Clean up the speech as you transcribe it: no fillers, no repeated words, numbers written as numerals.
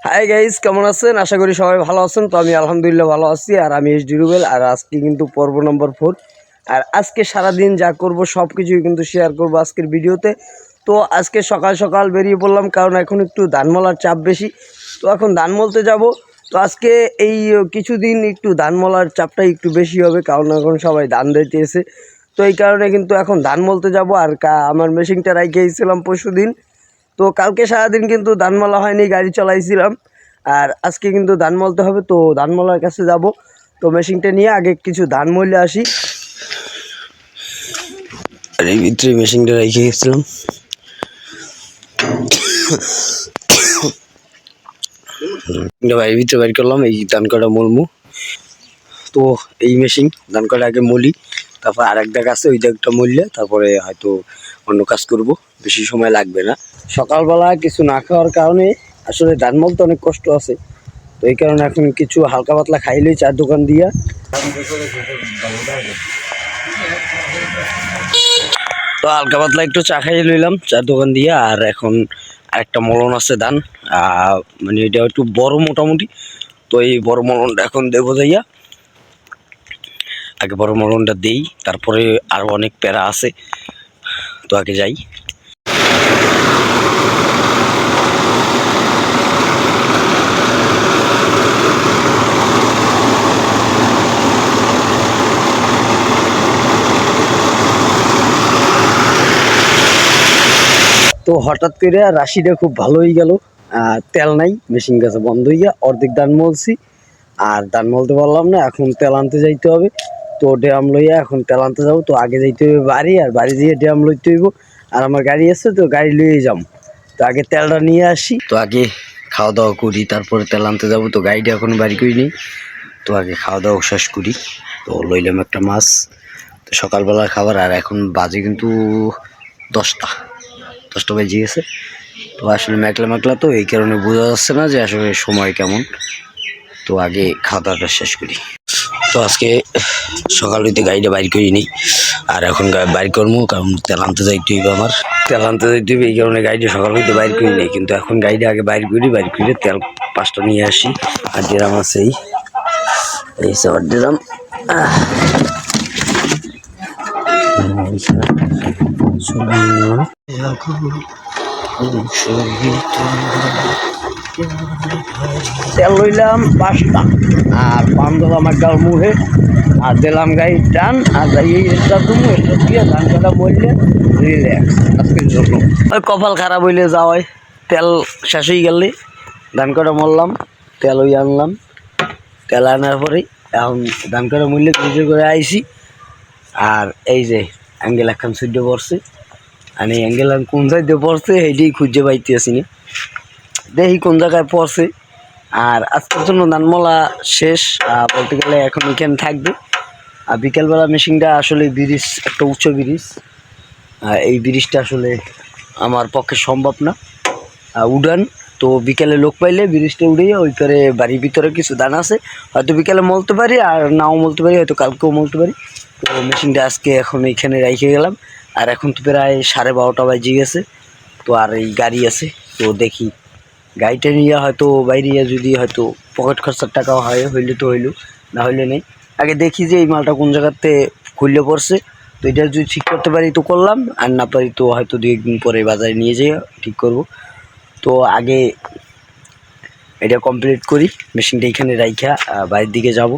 Hi guys, কেমন আছেন? আশা করি সবাই ভালো আছেন। তো আমি আলহামদুলিল্লাহ ভালো আছি। আর আমি এইচডি রুবেল। আর আজকে কিন্তু পর্ব নম্বর 4। আর আজকে সারাদিন যা করব সব কিছুই কিন্তু শেয়ার করব আজকের ভিডিওতে। তো আজকে সকাল সকাল বেরিয়ে পড়লাম, কারণ এখন একটু ধানমলার চাপ বেশি। তো এখন ধানমলতে যাব। তো আজকে এই কিছুদিন একটু ধানমলার চাপটা একটু বেশি হবে, কারণ এখন সবাই ধান দিতে এসে। তো এই কারণে কিন্তু এখন ধানমলতে যাব। আর আমার মেশিনটা রেখে গিয়েছিলাম পরশু দিন। তো কালকে সারাদিন কিন্তু ধানমলা হয়নি, গাড়ি চালাইছিলাম। আর আজকে কিন্তু ধান মলতে হবে, তো ধানমলার কাছে যাব। তো মেশিনটা নিয়ে আগে কিছু ধান মলে আসি। আর এই ভিতরে মেশিনটা রেখে গেছিলাম। বাড়ির ভিতরে বাইর করলাম এই ধান কাটা মলমু। তো এই মেশিন ধান কাটা আগে মলি, তারপর আর এক দাগ আছে, ওই দাগটা মরলে তারপরে হয়তো অন্য কাজ করব। বেশি সময় লাগবে না। সকালবেলা কিছু না খাওয়ার কারণে আসলে ধান মলতে অনেক কষ্ট আছে। তো এই কারণে এখন কিছু হালকা পাতলা খাইলেই চার দোকান দিয়া। তো হালকা পাতলা একটু চা খাইয়ে লইলাম চার দোকান দিয়ে। আর এখন আরেকটা মলন আছে ধান, মানে এটা একটু বড় মোটামুটি। তো এই বড় মলনটা এখন দেবো যাইয়া। আগে বড় মলনটা দেই, তারপরে আরো অনেক প্যারা আছে। তো আগে যাই। তো হঠাৎ করে রাশিটা খুব ভালো হয়ে গেল। তেল নাই, মেশিন গাছে বন্ধ হইয়া অর্ধেক ধান মলছি। আর ধান মলতে পারলাম না, এখন তেল আনতে যাইতে হবে। তো ড্রাম লইয়া এখন তেল আনতে যাবো। তো আগে যাইতে হবে বাড়ি, আর বাড়ি যেয়ে ড্রাম লইতে হইব। আর আমার গাড়ি আছে, তো গাড়ি লইয়ে যাম। তো আগে তেলটা নিয়ে আসি। তো আগে খাওয়া দাওয়া করি, তারপরে তেল আনতে যাবো। তো গাড়িটা এখন বাড়ি করি নেই। তো আগে খাওয়া দাওয়া শেষ করি। তো লইলাম একটা মাছ। তো সকালবেলার খাবার। আর এখন বাজে কিন্তু 10টা বেজে গেছে। তো আসলে মেঘলা মেঘলা, তো এই কারণে বোঝা যাচ্ছে না যে আসলে সময় কেমন। তো আগে খাওয়া দাওয়াটা শেষ করি। তো আজকে সকাল হইতে গাড়িটা বাইর করি নি। আর এখন বাইর করবো, কারণ তেল আনতে যাইতে হইবে। আমার তেল আনতে যাইতে হইবে, এই কারণে গাড়িটা সকাল হইতে বাইর করি নি। কিন্তু এখন গাড়িটা আগে বাইর করে তেল 5টা নিয়ে আসি। আর ড্রাম আছে এই সব ড্রাম। তেল লইলাম 5টা, আর পান দিলাম একগাল মুহে। আর দিলাম গাড়ি টান। আর এটা তুমি এটা দিয়ে ধান কাটা বললে রিল্যাক্স আজকের জন্য। ওই কপাল খারাপ হইলে যাওয়াই, তেল শেষ হয়ে গেলে ধান কাটা মরলাম। তেল ওই আনলাম, তেল আনার পরে এখন ধান কাটা মরলে পুজো করে আইসি। আর এই যে অ্যাঙ্গেল একখান সূর্য পড়ছে। আর এই অ্যাঙ্গেল কোন সাইডে পড়ছে সেইটাই খুঁজে পাইতে আসি না, দেখি কোন জায়গায় পড়ছে। আর আজকের জন্য ধানমলা শেষ বলতে গেলে। এখন এখানে থাকবে। আর বিকেলবেলা মেশিনটা আসলে ব্রিজ, একটা উঁচু ব্রিজ। এই ব্রিজটা আসলে আমার পক্ষে সম্ভব না উড়ান। তো বিকেলে লোক পাইলে ব্রিজটা উড়িয়ে ওই করে বাড়ির ভিতরে কিছু ধান আছে, হয়তো বিকেলে মলতে পারি, আর নাও মলতে পারি, হয়তো কালকেও মলতে পারি। তো মেশিনটা আজকে এখন এইখানে রেখে গেলাম। আর এখন তো প্রায় 12:30 বাজে গেছে। তো আর এই গাড়ি আছে, তো দেখি গাড়িটা নিয়ে হয়তো বাইরে যদি হয়তো পকেট খরচার টাকাও হইলে তো হইলো, না হইলে নেই। আগে দেখি যে এই মালটা কোন জায়গাতে খুললে পড়ছে। তো এটা যদি ঠিক করতে পারি তো করলাম, আর না পারি তো হয়তো 2-1 দিন পরে বাজারে নিয়ে যেয়ে ঠিক করব। তো আগে এটা কমপ্লিট করি, মেশিনটা এখানে রাইখা বাড়ির দিকে যাব।